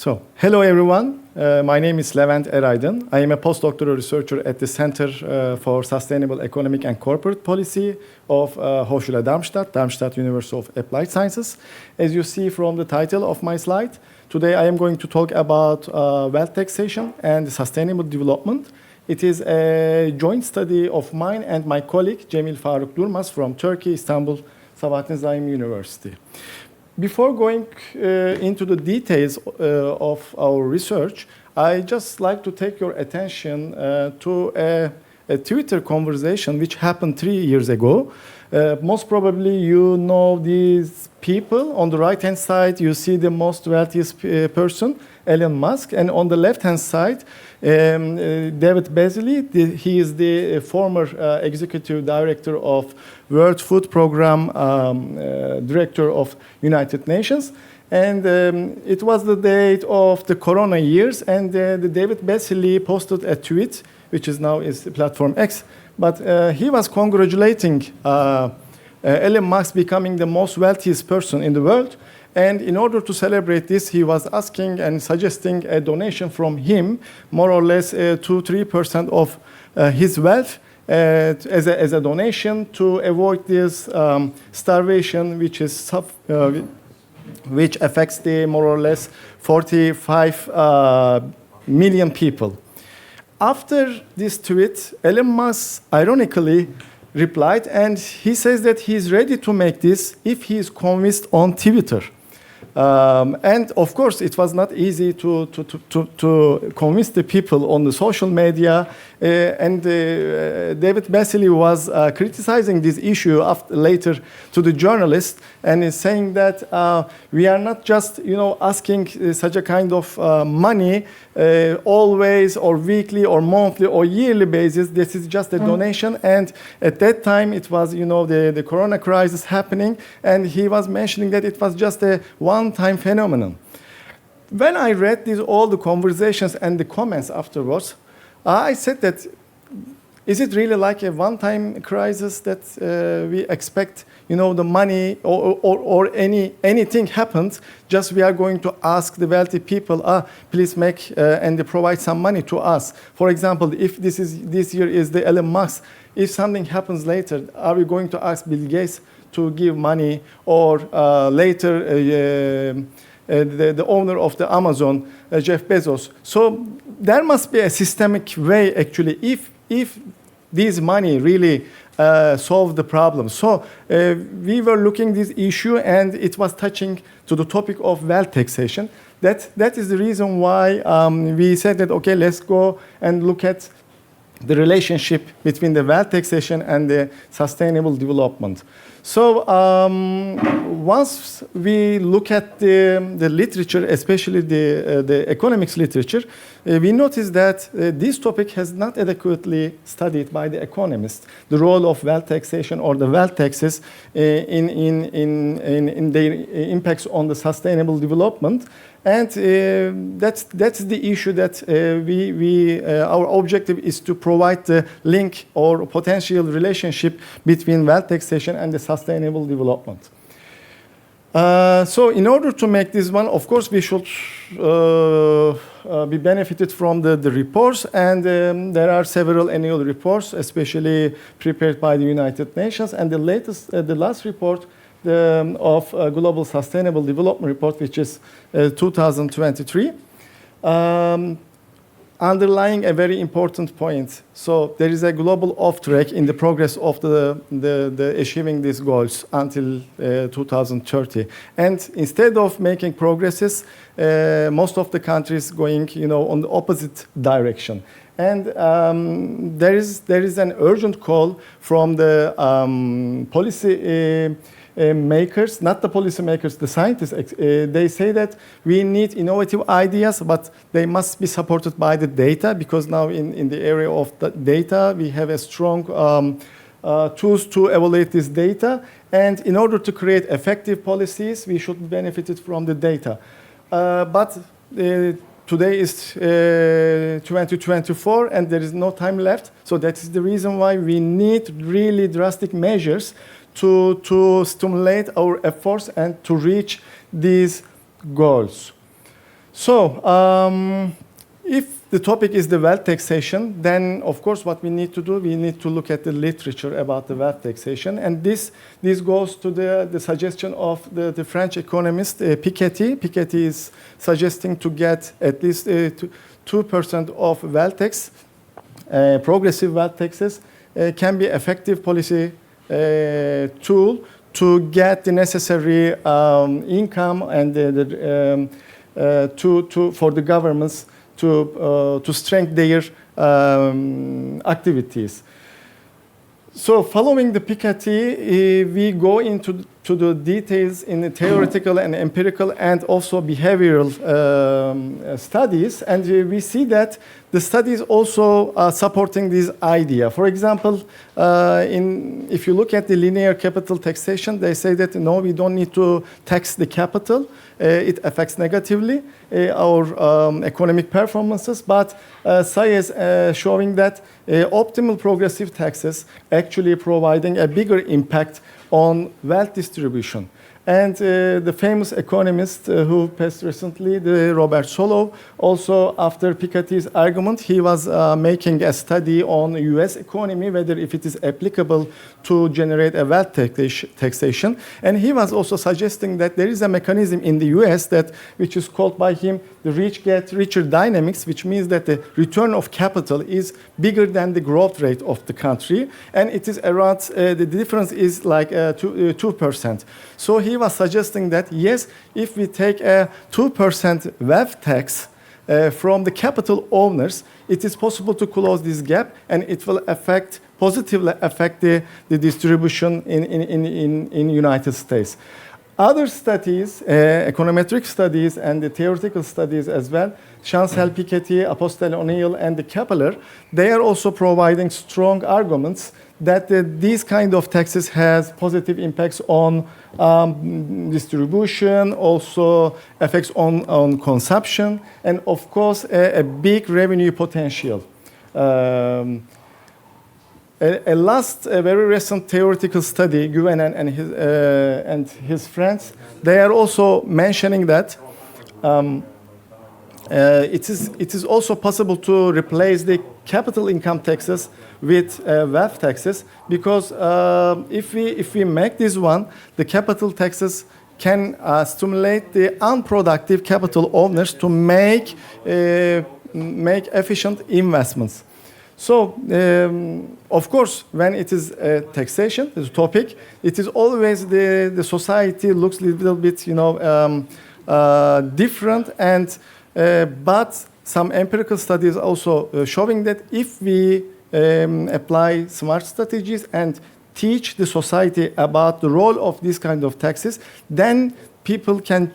So, hello everyone. My name is Levent Eraydın. I am a postdoctoral researcher at the Center for Sustainable Economic and Corporate Policy of Hochschule Darmstadt, Darmstadt University of Applied Sciences. As you see from the title of my slide, today I am going to talk about wealth taxation and sustainable development. It is a joint study of mine and my colleague Cemil Faruk Durmaz from Turkey, Istanbul, Sabahattin Zaim University. Before going into the details of our research, I just like to take your attention to a Twitter conversation which happened 3 years ago. Most probably you know these people. On the right-hand side, you see the most wealthiest person, Elon Musk, and on the left-hand side, David Beasley. He is the former executive director of World Food Program, director of United Nations. And it was the date of the Corona years, and the David Beasley posted a tweet, which is now is platform X, but he was congratulating Elon Musk becoming the most wealthiest person in the world. And in order to celebrate this, he was asking and suggesting a donation from him, more or less 2-3% of his wealth as a donation to avoid this starvation, which affects the more or less 45 million people. After this tweet, Elon Musk ironically replied, and he says that he's ready to make this if he is convinced on Twitter. And of course, it was not easy to convince the people on the social media. And David Beasley was criticizing this issue later to the journalist, and is saying that we are not just, asking such a kind of money always or weekly or monthly or yearly basis. This is just a donation. And at that time, it was, the Corona crisis happening, and he was mentioning that it was just a one-time phenomenon. When I read all the conversations and the comments afterwards, I said that, is it really like a one-time crisis that we expect, the money or anything happens, just we are going to ask the wealthy people, please make and provide some money to us. For example, if this year is the Elon Musk, if something happens later, are we going to ask Bill Gates to give money, or later the owner of the Amazon, Jeff Bezos? So there must be a systemic way, actually, if this money really solve the problem. So we were looking this issue, and it was touching to the topic of wealth taxation. That is the reason why we said that, okay, let's go and look at the relationship between the wealth taxation and the sustainable development. So once we look at the literature, especially the economics literature, we notice that this topic has not adequately studied by the economists, the role of wealth taxation or the wealth taxes in their impacts on the sustainable development. And that's the issue that our objective is to provide the link or potential relationship between wealth taxation and the sustainable development. So in order to make this one, of course, we should be benefited from the reports, and there are several annual reports, especially prepared by the United Nations, and the last report of Global Sustainable Development Report, which is 2023, underlying a very important point. So there is a global off-track in the progress of the achieving these goals until 2030. And instead of making progresses, most of the countries going, on the opposite direction. And there is an urgent call from the policy makers, not the policymakers, the scientists. They say that we need innovative ideas, but they must be supported by the data, because now in the area of the data, we have a strong tools to evaluate this data. And in order to create effective policies, we should benefit from the data. But today is 2024, and there is no time left. So that is the reason why we need really drastic measures to stimulate our efforts and to reach these goals. So, if the topic is the wealth taxation, then of course what we need to do, we need to look at the literature about the wealth taxation. And this goes to the suggestion of the French economist Piketty. Piketty is suggesting to get at least 2% of wealth tax, progressive wealth taxes, can be effective policy tool to get the necessary income and for the governments to strengthen their activities. So following the Piketty, we go into the details in the theoretical and empirical and also behavioral studies, and we see that the studies also are supporting this idea. For example, if you look at the linear capital taxation, they say that no, we don't need to tax the capital. It affects negatively our economic performances, but science showing that optimal progressive taxes actually providing a bigger impact on wealth distribution. And the famous economist who passed recently, Robert Solow, also after Piketty's argument, he was making a study on US economy, whether if it is applicable to generate a wealth taxation. And he was also suggesting that there is a mechanism in the US that, which is called by him the rich get richer dynamics, which means that the return of capital is bigger than the growth rate of the country. And it is around, the difference is like 2%. So he was suggesting that, yes, if we take a 2% wealth tax from the capital owners, it is possible to close this gap, and it will positively affect the distribution in United States. Other studies, econometric studies and the theoretical studies as well, Chancel, Piketty, Apostel, O'Neill, and the Kepler, they are also providing strong arguments that these kind of taxes has positive impacts on distribution, also effects on consumption, and of course a big revenue potential. A very recent theoretical study, Guvenin and his friends, they are also mentioning that it is also possible to replace the capital income taxes with wealth taxes, because if we make this one, the capital taxes can stimulate the unproductive capital owners to make efficient investments. So, of course, when it is taxation, the topic, it is always the society looks a little bit, different, and but some empirical studies also showing that if we apply smart strategies and teach the society about the role of these kind of taxes, then people can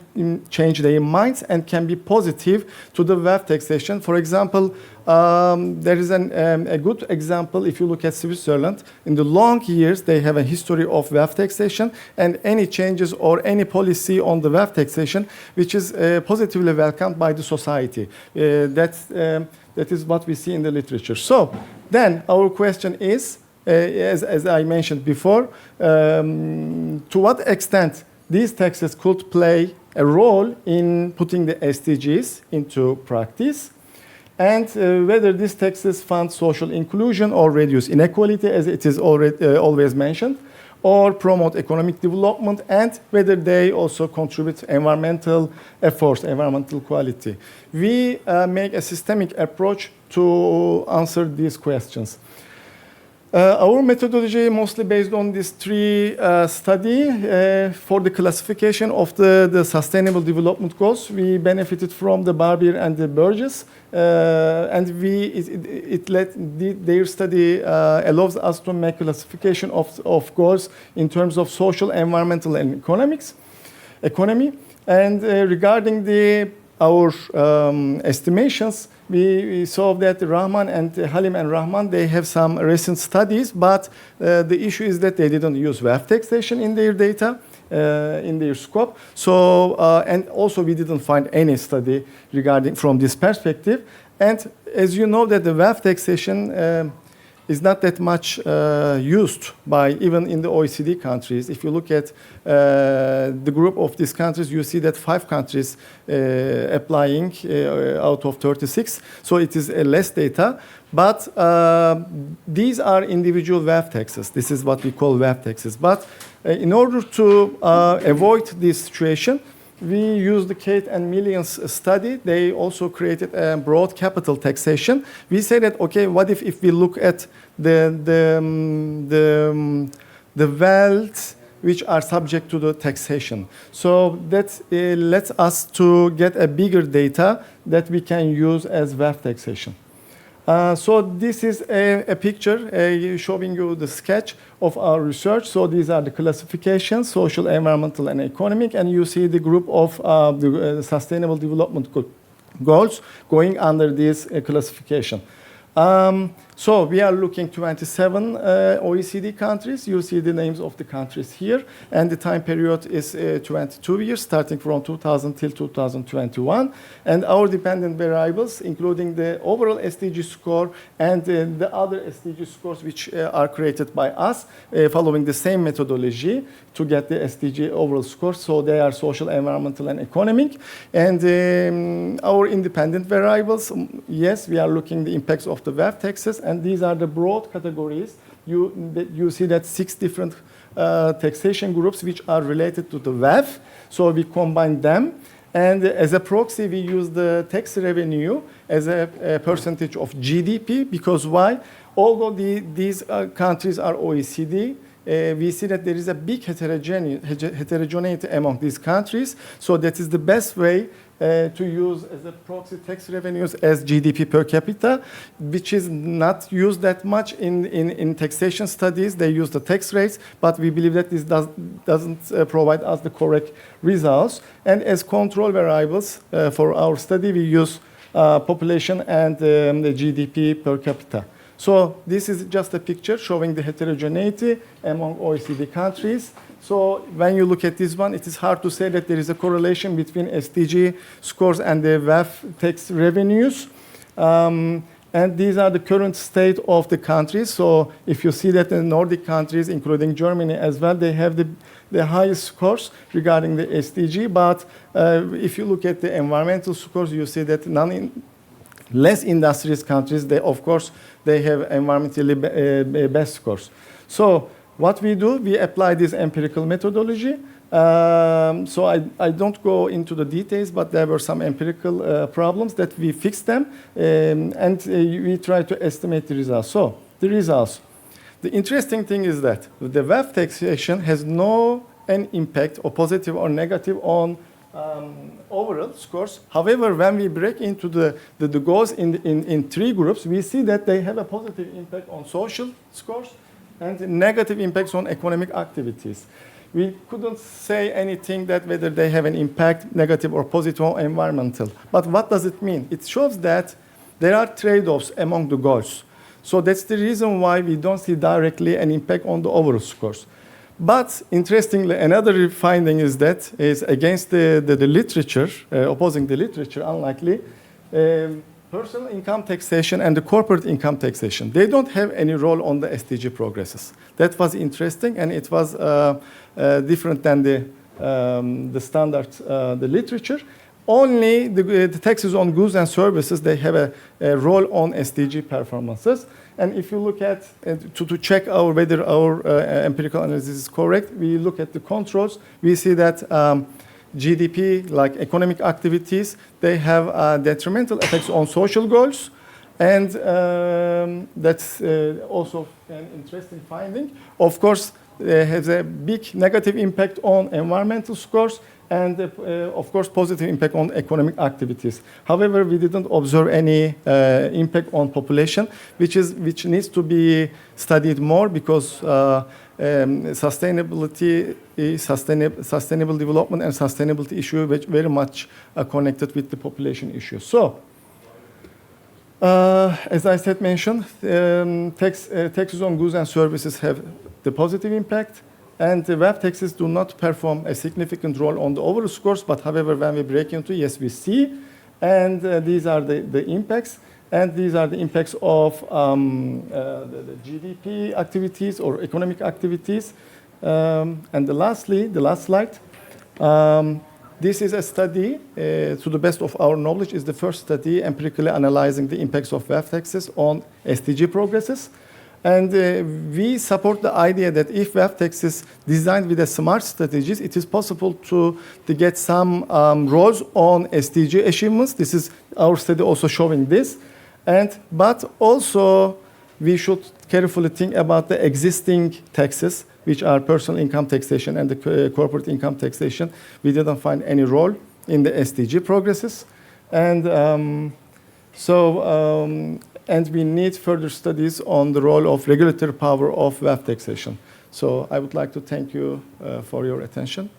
change their minds and can be positive to the wealth taxation. For example, there is a good example if you look at Switzerland. In the long years, they have a history of wealth taxation, and any changes or any policy on the wealth taxation, which is positively welcomed by the society. That is what we see in the literature. So then our question is, as I mentioned before, to what extent these taxes could play a role in putting the SDGs into practice, and whether these taxes fund social inclusion or reduce inequality, as it is always mentioned, or promote economic development, and whether they also contribute environmental efforts, environmental quality. We make a systemic approach to answer these questions. Our methodology mostly based on this three study for the classification of the sustainable development goals. We benefited from the Barbier and the Burgess, and their study allows us to make classification of goals in terms of social, environmental, and economy. And regarding our estimations, we saw that Rahman and Halim and Rahman, they have some recent studies, but the issue is that they didn't use wealth taxation in their data, in their scope. So, and also we didn't find any study regarding from this perspective. And as you know that the wealth taxation is not that much used by even in the OECD countries. If you look at the group of these countries, you see that 5 countries applying out of 36. So it is less data. But these are individual WAF taxes. This is what we call WAF taxes. But in order to avoid this situation, we used the Kate and Millions study. They also created a broad capital taxation. We say that, okay, what if we look at the wealth which are subject to the taxation? So that lets us to get a bigger data that we can use as WAF taxation. So this is a picture showing you the sketch of our research. So these are the classifications, social, environmental, and economic. And you see the group of the sustainable development goals going under this classification. So we are looking 27 OECD countries. You see the names of the countries here. And the time period is 22 years, starting from 2000 till 2021. And our dependent variables, including the overall SDG score and the other SDG scores which are created by us, following the same methodology to get the SDG overall score. So they are social, environmental, and economic. And our independent variables, yes, we are looking the impacts of the WAF taxes. And these are the broad categories. You see that 6 different taxation groups which are related to the WAF. So we combine them. And as a proxy, we use the tax revenue as a percentage of GDP. Because why? Although these countries are OECD, we see that there is a big heterogeneity among these countries. So that is the best way to use as a proxy tax revenues as GDP per capita, which is not used that much in taxation studies. They use the tax rates, but we believe that this doesn't provide us the correct results. And as control variables for our study, we use population and the GDP per capita. So this is just a picture showing the heterogeneity among OECD countries. So when you look at this one, it is hard to say that there is a correlation between SDG scores and the WAF tax revenues. And these are the current state of the countries. So if you see that the Nordic countries, including Germany as well, they have the highest scores regarding the SDG. But if you look at the environmental scores, you see that less industrious countries, of course, they have environmentally best scores. So what we do, we apply this empirical methodology. So I don't go into the details, but there were some empirical problems that we fixed them, and we try to estimate the results. So the results. The interesting thing is that the WAF taxation has no impact, or positive or negative, on overall scores. However, when we break into the goals in 3 groups, we see that they have a positive impact on social scores and negative impacts on economic activities. We couldn't say anything that whether they have an impact, negative or positive, on environmental. But what does it mean? It shows that there are trade-offs among the goals. So that's the reason why we don't see directly an impact on the overall scores. But interestingly, another finding is that is against the literature, opposing the literature, unlikely, personal income taxation and the corporate income taxation. They don't have any role on the SDG progresses. That was interesting, and it was different than the standard, the literature. Only the taxes on goods and services, they have a role on SDG performances. And if you look at, to check whether our empirical analysis is correct, we look at the controls. We see that GDP, like economic activities, they have detrimental effects on social goals. And that's also an interesting finding. Of course, it has a big negative impact on environmental scores, and of course, positive impact on economic activities. However, we didn't observe any impact on population, which needs to be studied more, because sustainable development and sustainability issue very much connected with the population issue. So, as I said, mentioned, taxes on goods and services have the positive impact. And the WAF taxes do not perform a significant role on the overall scores, but however, when we break into, yes, we see. And these are the impacts. And these are the impacts of the GDP activities or economic activities. And lastly, the last slide. This is a study, to the best of our knowledge, is the first study empirically analyzing the impacts of wealth taxes on SDG progresses. And we support the idea that if wealth taxes designed with a smart strategies, it is possible to get some roles on SDG achievements. This is our study also showing this. But also, we should carefully think about the existing taxes, which are personal income taxation and the corporate income taxation. We didn't find any role in the SDG progresses. And and we need further studies on the role of regulatory power of wealth taxation. So I would like to thank you for your attention.